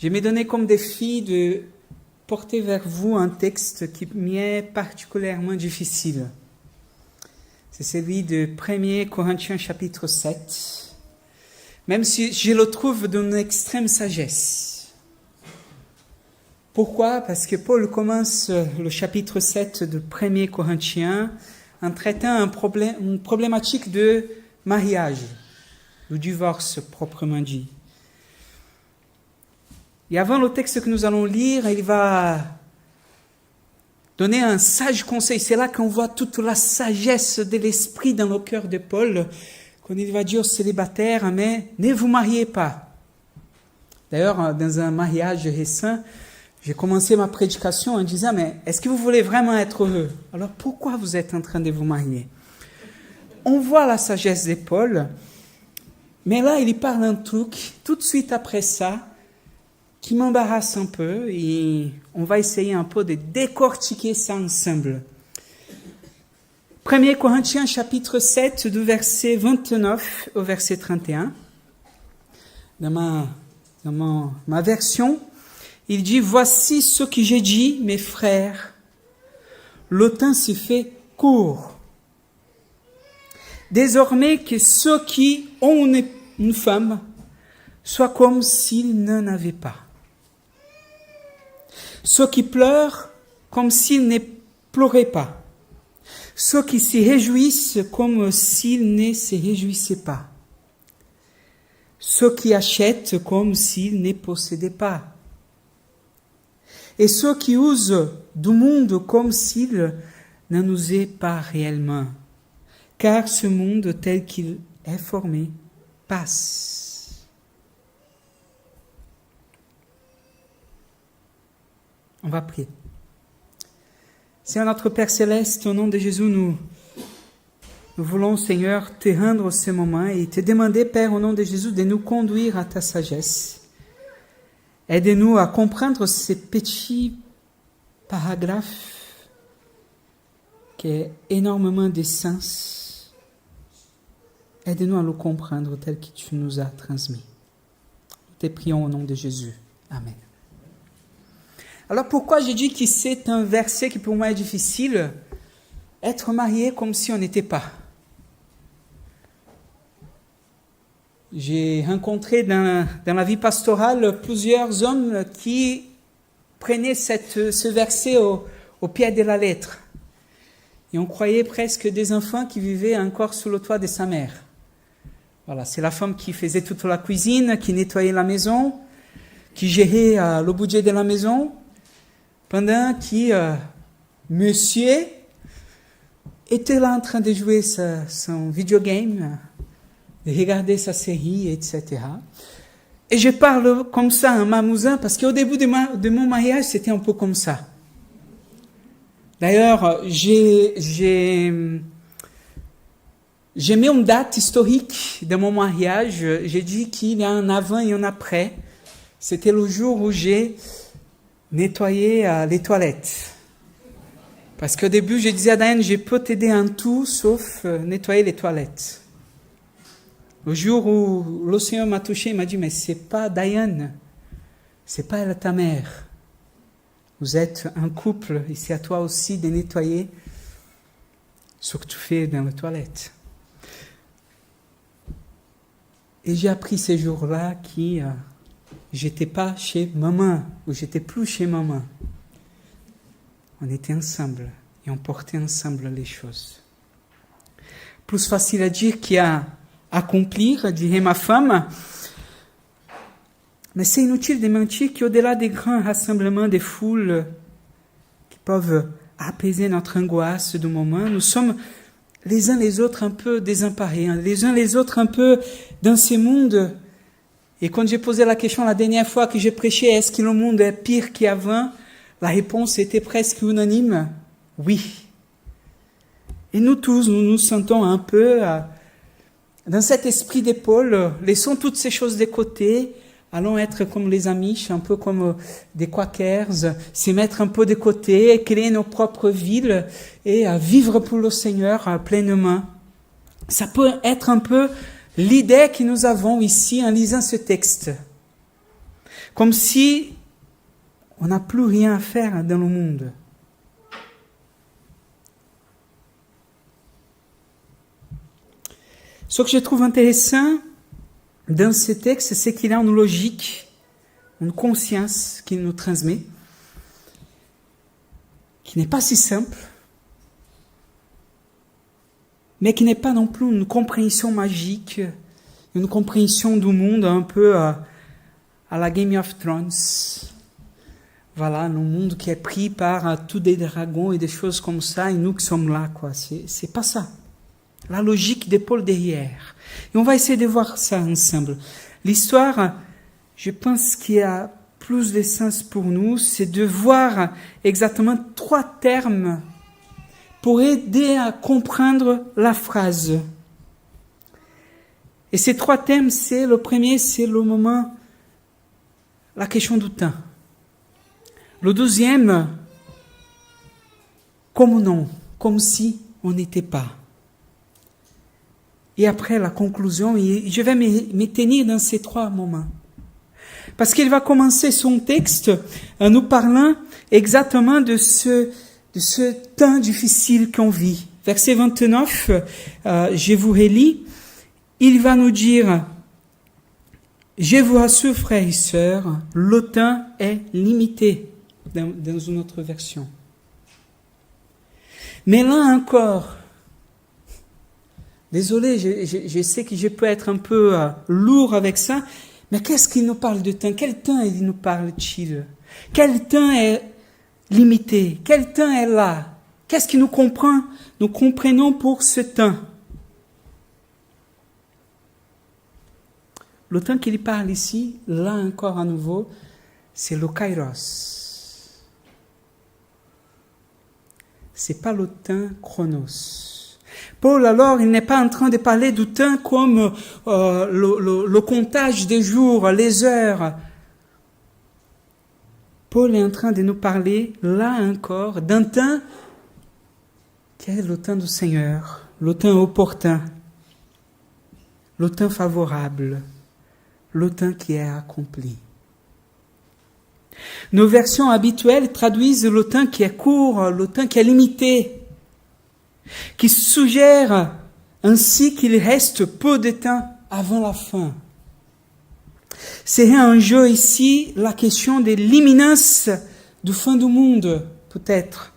Je m'ai donné comme défi de porter vers vous un texte qui m'est particulièrement difficile. C'est celui de 1 Corinthiens chapitre 7, même si je le trouve d'une extrême sagesse. Pourquoi ? Parce que Paul commence le chapitre 7 de 1 Corinthiens en traitant une problématique de mariage, du divorce proprement dit. Et avant le texte que nous allons lire, il va donner un sage conseil. C'est là qu'on voit toute la sagesse de l'esprit dans le cœur de Paul, quand il va dire aux célibataires, mais ne vous mariez pas. D'ailleurs, dans un mariage récent, j'ai commencé ma prédication en disant, mais est-ce que vous voulez vraiment être heureux ? Alors pourquoi vous êtes en train de vous marier ? On voit la sagesse de Paul, mais là, il parle un truc, tout de suite après ça, qui m'embarrasse un peu, et on va essayer un peu de décortiquer ça ensemble. 1 Corinthiens chapitre 7, du verset 29 au verset 31. Dans ma version, il dit « Voici ce que j'ai dit, mes frères. Le temps se fait court. Désormais que ceux qui ont une femme soient comme s'ils n'en avaient pas. Ceux qui pleurent comme s'ils ne pleuraient pas. Ceux qui se réjouissent comme s'ils ne se réjouissaient pas. Ceux qui achètent comme s'ils ne possédaient pas. Et ceux qui usent du monde comme s'ils n'en usaient pas réellement. Car ce monde tel qu'il est formé passe. On va prier. Seigneur notre Père Céleste, au nom de Jésus, nous voulons, Seigneur, te rendre ce moment et te demander, Père, au nom de Jésus, de nous conduire à ta sagesse. Aide-nous à comprendre ces petits paragraphes qui ont énormément de sens. Aide-nous à le comprendre tel que tu nous as transmis. Nous te prions au nom de Jésus. Amen. Alors pourquoi j'ai dit que c'est un verset qui pour moi est difficile ? Être marié comme si on n'était pas. J'ai rencontré dans la vie pastorale plusieurs hommes qui prenaient ce verset au pied de la lettre. Et on croyait presque des enfants qui vivaient encore sous le toit de sa mère. Voilà, c'est la femme qui faisait toute la cuisine, qui nettoyait la maison, qui gérait le budget de la maison, pendant que monsieur était là en train de jouer son videogame, de regarder sa série, etc. Et je parle comme ça en m'amusant, parce qu'au début de mon mariage, c'était un peu comme ça. D'ailleurs, j'ai mis une date historique de mon mariage. J'ai dit qu'il y a un avant et un après. C'était le jour où j'ai nettoyer les toilettes. Parce qu'au début, je disais à Diane, je peux t'aider en tout, sauf nettoyer les toilettes. Le jour où le Seigneur m'a touché, il m'a dit, mais c'est pas Diane, c'est pas elle ta mère. Vous êtes un couple, et c'est à toi aussi de nettoyer ce que tu fais dans les toilettes. Et j'ai appris ces jours-là que j'étais pas chez maman, ou j'étais plus chez maman. On était ensemble, et on portait ensemble les choses. Plus facile à dire qu'à accomplir, dirait ma femme. Mais c'est inutile de mentir qu'au-delà des grands rassemblements des foules qui peuvent apaiser notre angoisse du moment, nous sommes les uns les autres un peu désemparés, les uns les autres un peu dans ce monde. Et quand j'ai posé la question la dernière fois que j'ai prêché, est-ce que le monde est pire qu'avant ? La réponse était presque unanime, oui. Et nous tous, nous nous sentons un peu dans cet esprit d'épaule, laissons toutes ces choses de côté, allons être comme les Amish, un peu comme des Quakers, se mettre un peu de côté, créer nos propres villes et vivre pour le Seigneur pleinement. Ça peut être un peu l'idée que nous avons ici en lisant ce texte. comme si on n'a plus rien à faire dans le monde. Ce que je trouve intéressant dans ce texte, c'est qu'il a une logique, une conscience qu'il nous transmet, qui n'est pas si simple, mais qui n'est pas non plus une compréhension magique, une compréhension du monde un peu à la Game of Thrones. Voilà, le monde qui est pris par tous des dragons et des choses comme ça, et nous qui sommes là, quoi. C'est pas ça. La logique des pôles derrière. Et on va essayer de voir ça ensemble. L'histoire, je pense qu'il y a plus de sens pour nous, c'est de voir exactement 3 termes pour aider à comprendre la phrase. Et ces 3 thèmes, le premier, c'est le moment, la question du temps. Le deuxième, comme non, comme si on n'était pas. Et après la conclusion, je vais me tenir dans ces 3 moments. Parce qu'il va commencer son texte en nous parlant exactement de ce temps difficile qu'on vit. Verset 29, je vous relis. Il va nous dire, je vous rassure, frères et sœurs, le temps est limité, dans une autre version. Mais là encore, désolé, je sais que je peux être un peu lourd avec ça, mais qu'est-ce qu'il nous parle de temps? Quel temps il nous parle-t-il? Quel temps est limité? Quel temps est là? Qu'est-ce que nous comprenons pour ce temps? Le temps qu'il parle ici, là encore à nouveau, c'est le kairos. C'est pas le temps chronos. Paul, alors, il n'est pas en train de parler du temps comme le comptage des jours, les heures. Paul est en train de nous parler, là encore, d'un temps qui est le temps du Seigneur, le temps opportun, le temps favorable, le temps qui est accompli. Nos versions habituelles traduisent le temps qui est court, le temps qui est limité, qui suggère ainsi qu'il reste peu de temps avant la fin. C'est en jeu ici la question de l'imminence du fin du monde, peut-être.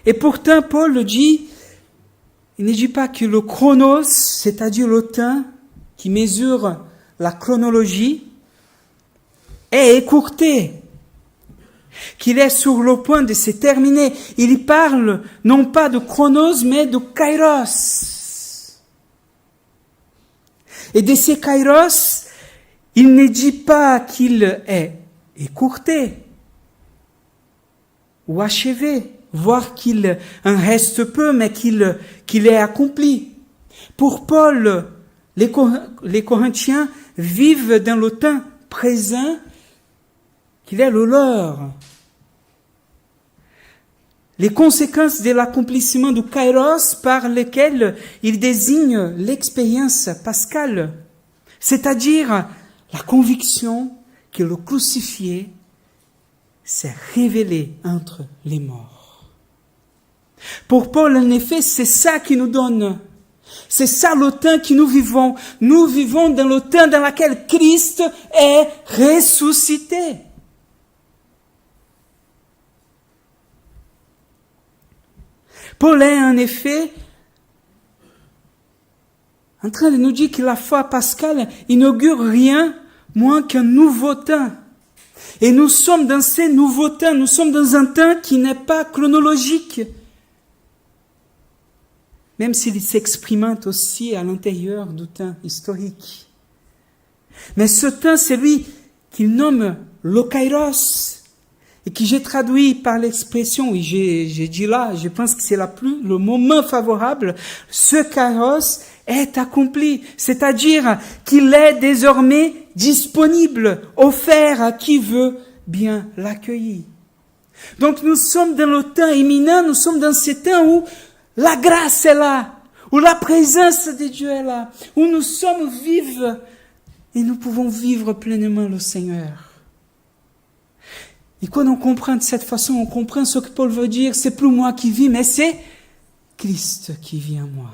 Et pourtant, Paul dit, il ne dit pas que le chronos, c'est-à-dire le temps qui mesure la chronologie, est écourté, qu'il est sur le point de se terminer. Il parle non pas de chronos, mais de kairos. Et de ces kairos, il ne dit pas qu'il est écourté ou achevé, voire qu'il en reste peu, mais qu'il est accompli. Pour Paul, les Corinthiens vivent dans le temps présent qu'il est le leur. Les conséquences de l'accomplissement du kairos par lesquelles il désigne l'expérience pascale, c'est-à-dire la conviction que le crucifié s'est révélé entre les morts. Pour Paul, en effet, c'est ça qui nous donne. C'est ça le temps que nous vivons. Nous vivons dans le temps dans lequel Christ est ressuscité. Paul est en effet en train de nous dire que la foi pascale inaugure rien moins qu'un nouveau temps. Et nous sommes dans ces nouveaux temps, nous sommes dans un temps qui n'est pas chronologique, même s'il s'expérimente aussi à l'intérieur du temps historique. Mais ce temps, c'est lui qu'il nomme le kairos, et que j'ai traduit par l'expression, et j'ai dit là, je pense que c'est le moment favorable, ce kairos est accompli, c'est-à-dire qu'il est désormais disponible, offert à qui veut bien l'accueillir. Donc nous sommes dans le temps imminent, nous sommes dans ce temps où la grâce est là, où la présence de Dieu est là, où nous sommes vifs et nous pouvons vivre pleinement le Seigneur. Et quand on comprend de cette façon, on comprend ce que Paul veut dire, c'est plus moi qui vis, mais c'est Christ qui vit en moi.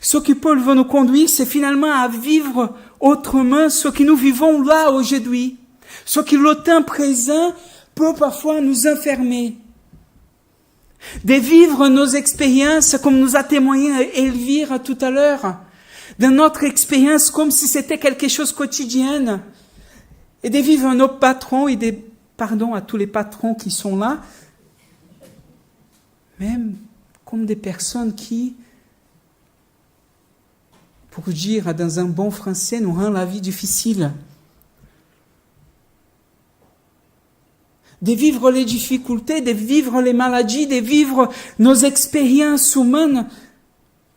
Ce que Paul veut nous conduire, c'est finalement à vivre autrement ce que nous vivons là aujourd'hui. Ce que le temps présent peut parfois nous enfermer. De vivre nos expériences comme nous a témoigné Elvire tout à l'heure. De notre expérience comme si c'était quelque chose de quotidien. Et de vivre nos patrons et des pardon à tous les patrons qui sont là. Même comme des personnes qui, pour dire dans un bon français, nous rend la vie difficile. De vivre les difficultés, de vivre les maladies, de vivre nos expériences humaines,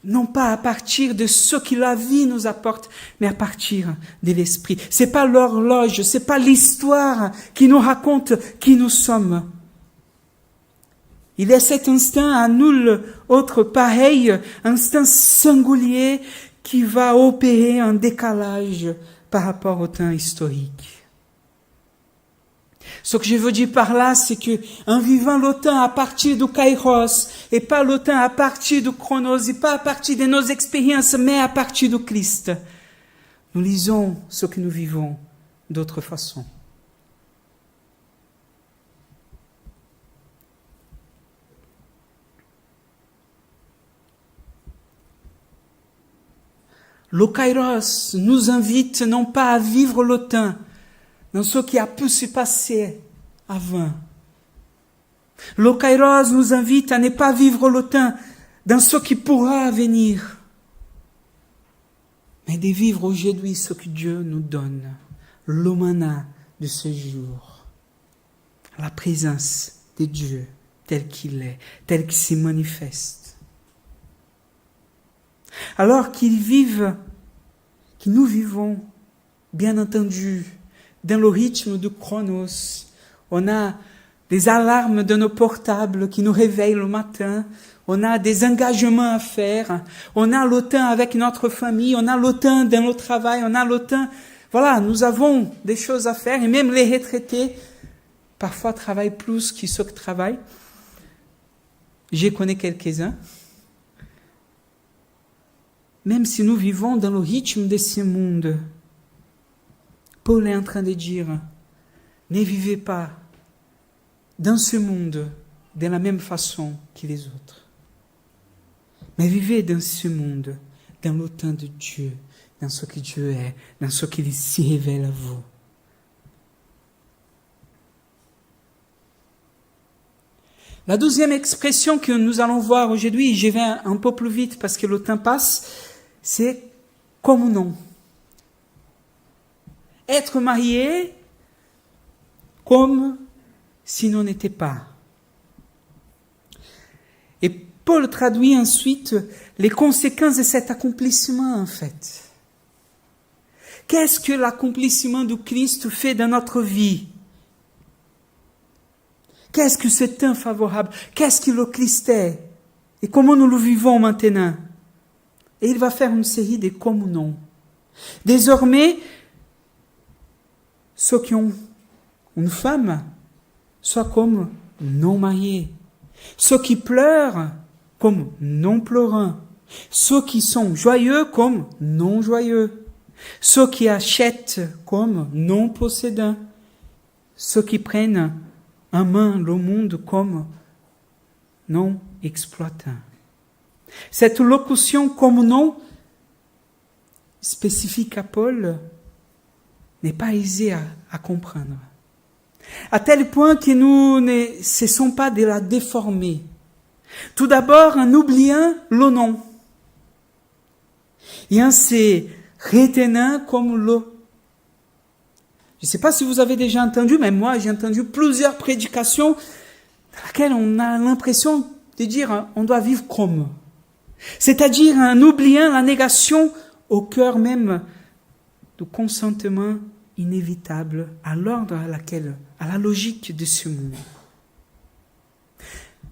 non pas à partir de ce que la vie nous apporte, mais à partir de l'esprit. C'est pas l'horloge, c'est pas l'histoire qui nous raconte qui nous sommes. Il y a cet instinct à nul autre pareil, instinct singulier qui va opérer un décalage par rapport au temps historique. Ce que je veux dire par là, c'est que en vivant le temps à partir du kairos, et pas le temps à partir du chronos, et pas à partir de nos expériences, mais à partir du Christ, nous lisons ce que nous vivons d'autre façon. Le kairos nous invite non pas à vivre le temps dans ce qui a pu se passer avant. Le kairos nous invite à ne pas vivre le temps dans ce qui pourra venir, mais de vivre aujourd'hui ce que Dieu nous donne, le manna de ce jour, la présence de Dieu tel qu'il est, tel qu'il se manifeste. Alors que nous vivons, bien entendu, dans le rythme du chronos, on a des alarmes de nos portables qui nous réveillent le matin, on a des engagements à faire, on a le temps avec notre famille, on a le temps dans le travail, on a le temps... Voilà, nous avons des choses à faire, et même les retraités, parfois travaillent plus que ceux qui travaillent. Je connais quelques-uns. Même si nous vivons dans le rythme de ce monde, Paul est en train de dire, ne vivez pas dans ce monde de la même façon que les autres. Mais vivez dans ce monde, dans le temps de Dieu, dans ce que Dieu est, dans ce qu'il s'y révèle à vous. La deuxième expression que nous allons voir aujourd'hui, je vais un peu plus vite parce que le temps passe, c'est comme non. Être marié comme si l'on n'était pas. Et Paul traduit ensuite les conséquences de cet accomplissement en fait. Qu'est-ce que l'accomplissement du Christ fait dans notre vie? Qu'est-ce que ce temps favorable? Qu'est-ce que le Christ est? Et comment nous le vivons maintenant? Et il va faire une série de comme non. Désormais, ceux qui ont une femme, soient comme non mariés. Ceux qui pleurent, comme non pleurants. Ceux qui sont joyeux, comme non joyeux. Ceux qui achètent, comme non possédants. Ceux qui prennent en main le monde, comme non exploitants. Cette locution comme non, spécifique à Paul, n'est pas aisée à comprendre. À tel point que nous ne cessons pas de la déformer. Tout d'abord en oubliant le nom. Et en se retenant comme le. Je ne sais pas si vous avez déjà entendu, mais moi j'ai entendu plusieurs prédications dans lesquelles on a l'impression de dire on doit vivre comme. C'est-à-dire en oubliant la négation au cœur même du consentement inévitable à l'ordre à la logique de ce monde.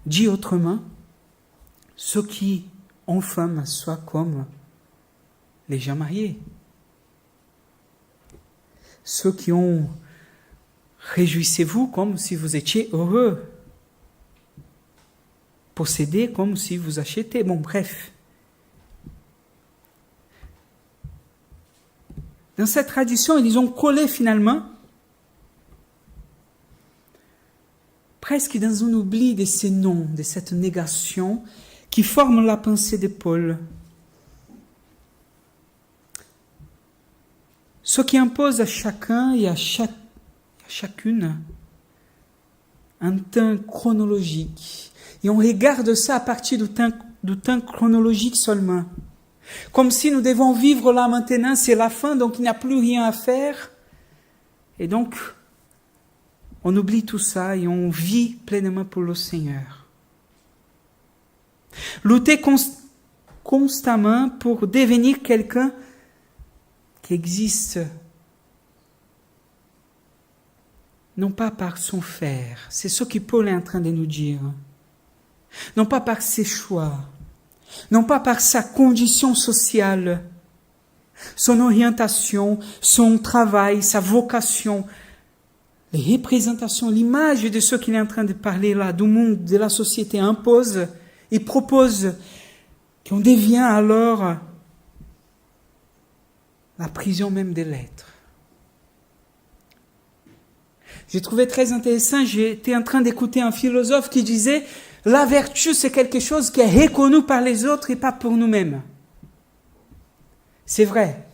Dit autrement, ceux qui ont femme soient comme les gens mariés. Ceux qui ont Réjouissez-vous comme si vous étiez heureux. Possédez comme si vous achetez. Bon, bref. Dans cette tradition, ils ont collé finalement, presque dans un oubli de ces noms, de cette négation qui forme la pensée de Paul. Ce qui impose à chacun et à chacune un temps chronologique. Et on regarde ça à partir du temps chronologique seulement. Comme si nous devons vivre là maintenant, c'est la fin, donc il n'y a plus rien à faire. Et donc, on oublie tout ça et on vit pleinement pour le Seigneur. Lutter constamment pour devenir quelqu'un qui existe, non pas par son faire, c'est ce que Paul est en train de nous dire, non pas par ses choix, non pas par sa condition sociale, son orientation, son travail, sa vocation, les représentations, l'image de ce qu'il est en train de parler là, du monde, de la société impose et propose qu'on devient alors la prison même des lettres. J'ai trouvé très intéressant, j'étais en train d'écouter un philosophe qui disait « La vertu, c'est quelque chose qui est reconnu par les autres et pas pour nous-mêmes. » C'est vrai.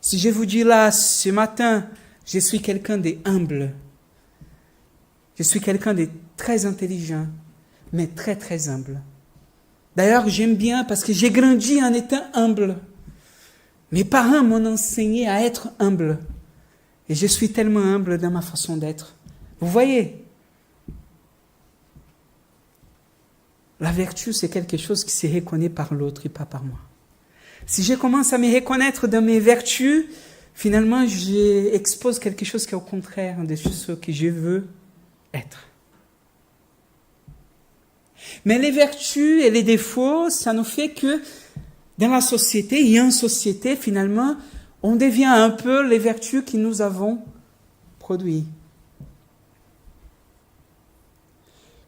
Si je vous dis là, ce matin, je suis quelqu'un de humble, je suis quelqu'un de très intelligent, mais très très humble. D'ailleurs, j'aime bien parce que j'ai grandi en étant humble. Mes parents m'ont enseigné à être humble. Et je suis tellement humble dans ma façon d'être. Vous voyez, la vertu, c'est quelque chose qui se reconnaît par l'autre et pas par moi. Si je commence à me reconnaître dans mes vertus, finalement, j'expose quelque chose qui est au contraire de ce que je veux être. Mais les vertus et les défauts, ça nous fait que dans la société et en société, finalement, on devient un peu les vertus que nous avons produites.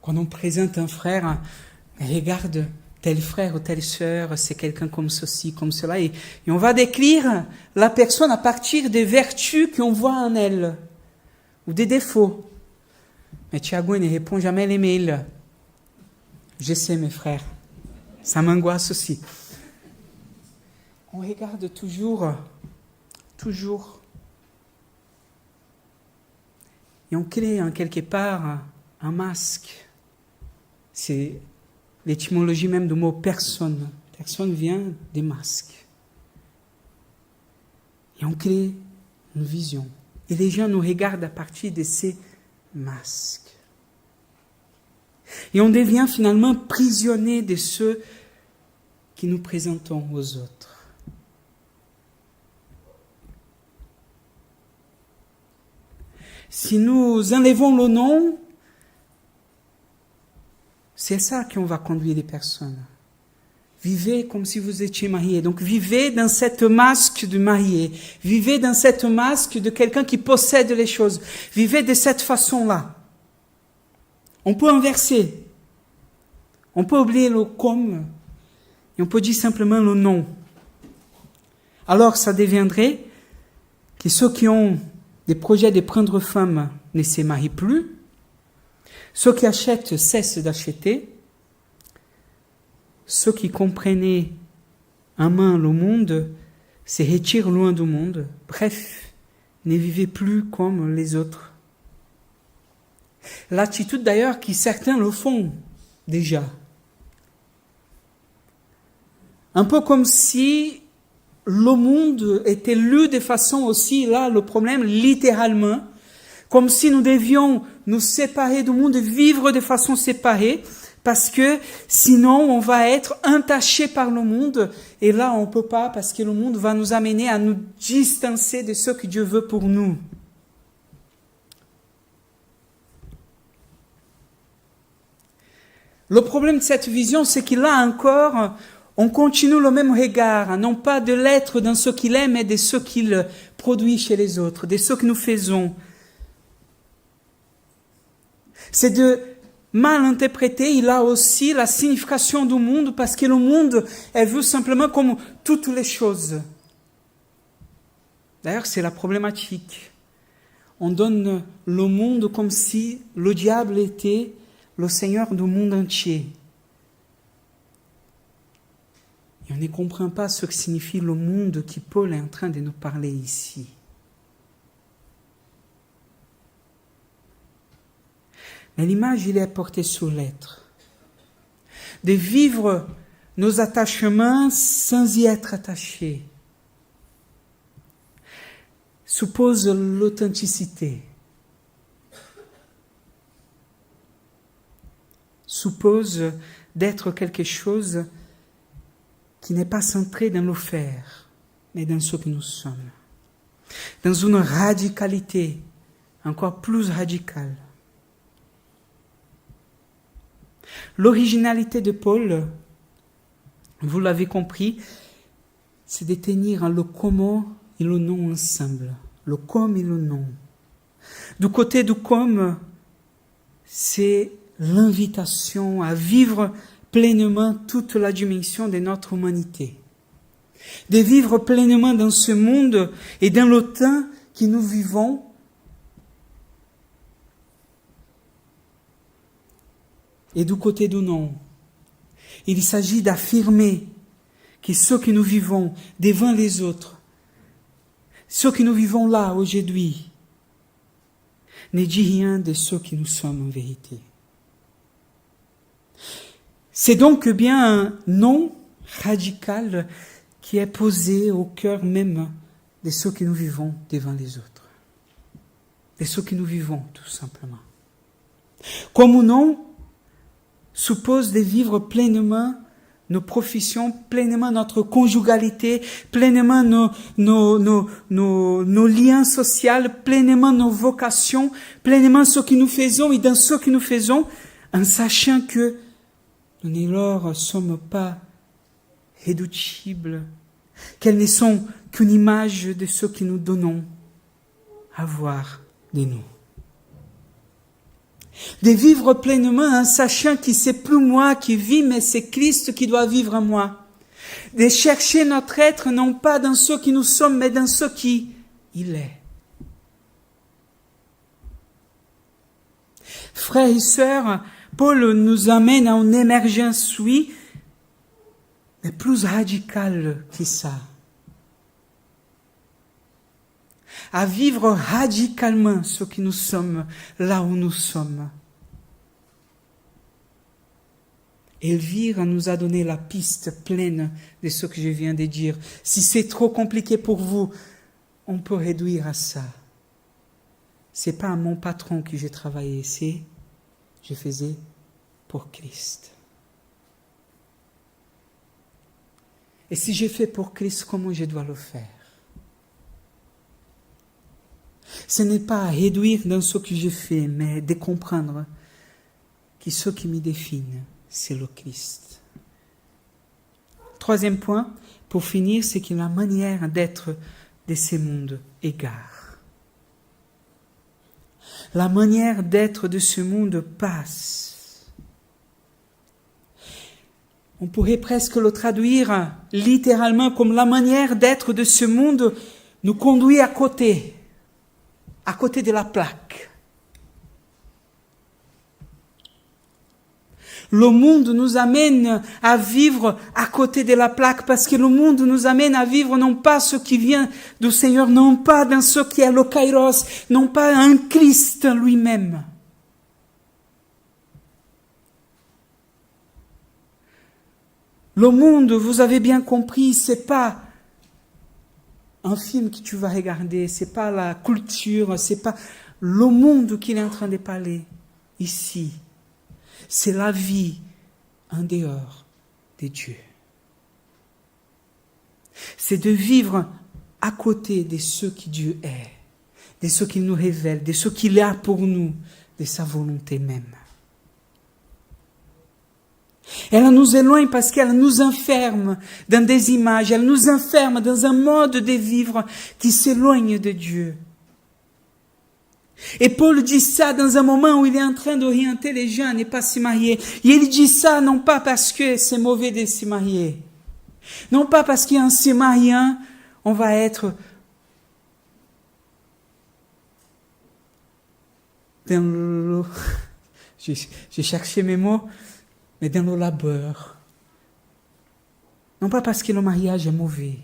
Quand on présente un frère, regarde, tel frère ou telle sœur, c'est quelqu'un comme ceci, comme cela, et on va décrire la personne à partir des vertus qu'on voit en elle, ou des défauts. Mais Thiago ne répond jamais les mails. Je sais, mes frères, ça m'angoisse aussi. On regarde toujours, et on crée en quelque part un masque. C'est l'étymologie même du mot personne. Personne vient des masques. Et on crée une vision. Et les gens nous regardent à partir de ces masques. Et on devient finalement prisonnier de ceux qui nous présentons aux autres. Si nous enlevons le nom, c'est ça qu'on va conduire les personnes. Vivez comme si vous étiez marié. Donc vivez dans cette masque de marié. Vivez dans cette masque de quelqu'un qui possède les choses. Vivez de cette façon-là. On peut inverser. On peut oublier le comme et on peut dire simplement le non. Alors ça deviendrait que ceux qui ont des projets de prendre femme ne se marient plus. Ceux qui achètent cessent d'acheter. Ceux qui comprenaient en main le monde se retirent loin du monde. Bref, ne vivez plus comme les autres. L'attitude d'ailleurs qui certains le font déjà. Un peu comme si le monde était lu de façon aussi, là, le problème, littéralement, comme si nous devions nous séparer du monde, vivre de façon séparée, parce que sinon on va être entaché par le monde, et là on ne peut pas, parce que le monde va nous amener à nous distancer de ce que Dieu veut pour nous. Le problème de cette vision, c'est que là encore, on continue le même regard, non pas de l'être dans ce qu'il est, mais de ce qu'il produit chez les autres, de ce que nous faisons. C'est de mal interpréter, il a aussi la signification du monde, parce que le monde est vu simplement comme toutes les choses. D'ailleurs, c'est la problématique. On donne le monde comme si le diable était le Seigneur du monde entier. Et on ne comprend pas ce que signifie le monde que Paul est en train de nous parler ici. Mais l'image, il est portée sur l'être. De vivre nos attachements sans y être attachés suppose l'authenticité. Suppose d'être quelque chose qui n'est pas centré dans le faire, mais dans ce que nous sommes. Dans une radicalité encore plus radicale. L'originalité de Paul, vous l'avez compris, c'est de tenir le comment et le non ensemble. Le comme et le non. Du côté du comme, c'est l'invitation à vivre pleinement toute la dimension de notre humanité. De vivre pleinement dans ce monde et dans le temps que nous vivons. Et du côté du non, il s'agit d'affirmer que ce que nous vivons devant les autres, ce que nous vivons là aujourd'hui, ne dit rien de ce que nous sommes en vérité. C'est donc bien un non radical qui est posé au cœur même de ce que nous vivons devant les autres. De ce que nous vivons, tout simplement. Comme non suppose de vivre pleinement nos professions, pleinement notre conjugalité, pleinement nos liens sociaux, pleinement nos vocations, pleinement ce que nous faisons et dans ce que nous faisons, en sachant que nous ne leur sommes pas réductibles, qu'elles ne sont qu'une image de ce que nous donnons à voir de nous. De vivre pleinement en sachant que c'est plus moi qui vis, mais c'est Christ qui doit vivre en moi. De chercher notre être non pas dans ce que nous sommes, mais dans ce qui il est. Frères et sœurs, Paul nous amène à une émergence, oui, mais plus radicale que ça. À vivre radicalement ce que nous sommes, là où nous sommes. Elvire nous a donné la piste pleine de ce que je viens de dire. Si c'est trop compliqué pour vous, on peut réduire à ça. C'est pas à mon patron que j'ai travaillé, je faisais pour Christ. Et si je fais pour Christ, comment je dois le faire? Ce n'est pas à réduire dans ce que je fais, mais de comprendre que ce qui me définit, c'est le Christ. Troisième point, pour finir, c'est que la manière d'être de ce monde égare. La manière d'être de ce monde passe. On pourrait presque le traduire littéralement comme la manière d'être de ce monde nous conduit à côté de la plaque. Le monde nous amène à vivre à côté de la plaque parce que le monde nous amène à vivre non pas ce qui vient du Seigneur, non pas dans ce qui est le kairos, non pas en Christ lui-même. Le monde, vous avez bien compris, c'est pas un film que tu vas regarder, c'est pas la culture, c'est pas le monde qu'il est en train de parler ici. C'est la vie en dehors de Dieu. C'est de vivre à côté de ce que Dieu est, de ce qu'il nous révèle, de ce qu'il a pour nous, de sa volonté même. Elle nous éloigne parce qu'elle nous enferme dans des images, elle nous enferme dans un mode de vivre qui s'éloigne de Dieu. Et Paul dit ça dans un moment où il est en train d'orienter les gens à ne pas se marier. Et il dit ça non pas parce que c'est mauvais de se marier. Non pas parce qu'en se mariant, on va être dans le... J'ai cherché mes mots, mais dans le labeur. Non pas parce que le mariage est mauvais.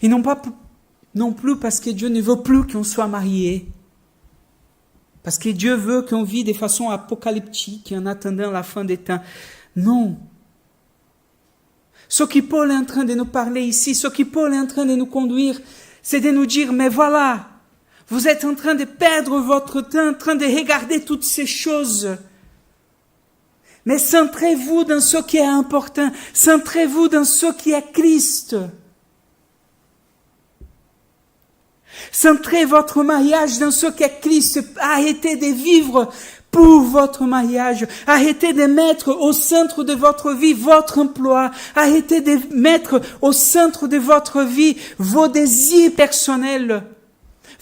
Et non pas non plus parce que Dieu ne veut plus qu'on soit marié. Parce que Dieu veut qu'on vive de façon apocalyptique en attendant la fin des temps. Non. Ce que Paul est en train de nous parler ici, ce que Paul est en train de nous conduire, c'est de nous dire, mais voilà, vous êtes en train de perdre votre temps, en train de regarder toutes ces choses. Mais centrez-vous dans ce qui est important, centrez-vous dans ce qui est Christ. Centrez votre mariage dans ce qu'est Christ. Arrêtez de vivre pour votre mariage. Arrêtez de mettre au centre de votre vie votre emploi. Arrêtez de mettre au centre de votre vie vos désirs personnels,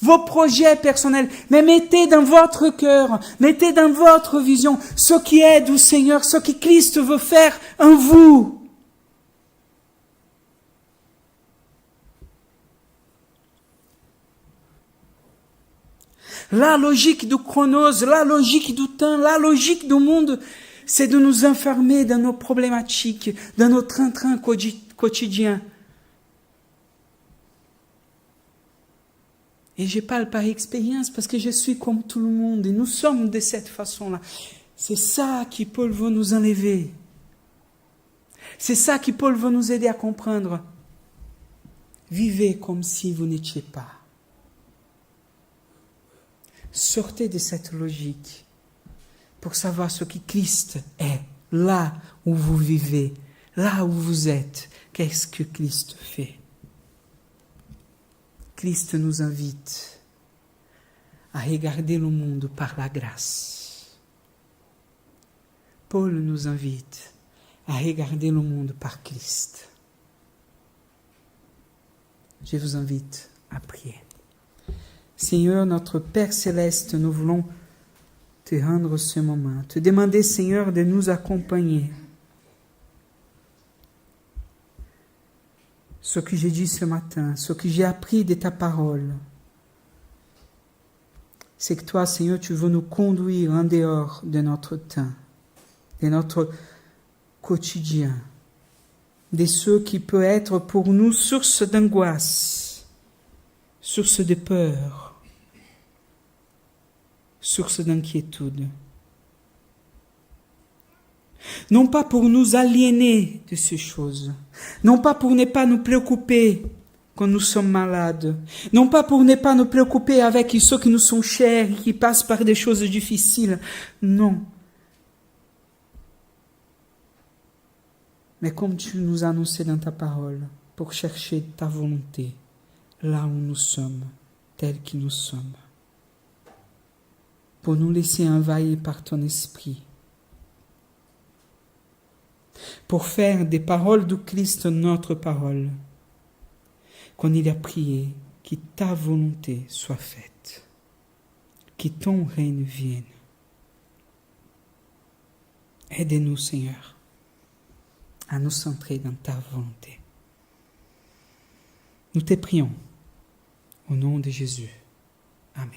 vos projets personnels. Mais mettez dans votre cœur, mettez dans votre vision ce qui est du Seigneur, ce que Christ veut faire en vous. La logique du chronos, la logique du temps, la logique du monde, c'est de nous enfermer dans nos problématiques, dans nos train-train quotidiens. Et je parle par expérience parce que je suis comme tout le monde et nous sommes de cette façon-là. C'est ça que Paul veut nous enlever. C'est ça que Paul veut nous aider à comprendre. Vivez comme si vous n'étiez pas. Sortez de cette logique pour savoir ce que Christ est, là où vous vivez, là où vous êtes. Qu'est-ce que Christ fait? Christ nous invite à regarder le monde par la grâce. Paul nous invite à regarder le monde par Christ. Je vous invite à prier. Seigneur, notre Père Céleste, nous voulons te rendre ce moment, te demander, Seigneur, de nous accompagner. Ce que j'ai dit ce matin, ce que j'ai appris de ta parole, c'est que toi, Seigneur, tu veux nous conduire en dehors de notre temps, de notre quotidien, de ce qui peut être pour nous source d'angoisse, source de peur, source d'inquiétude. Non pas pour nous aliéner de ces choses, non pas pour ne pas nous préoccuper quand nous sommes malades, non pas pour ne pas nous préoccuper avec ceux qui nous sont chers et qui passent par des choses difficiles, non. Mais comme tu nous as annoncé dans ta parole, pour chercher ta volonté, là où nous sommes, tels que nous sommes, pour nous laisser envahir par ton esprit, pour faire des paroles du Christ notre parole, qu'on y a prié, que ta volonté soit faite, que ton règne vienne. Aide-nous, Seigneur, à nous centrer dans ta volonté. Nous te prions, au nom de Jésus. Amen.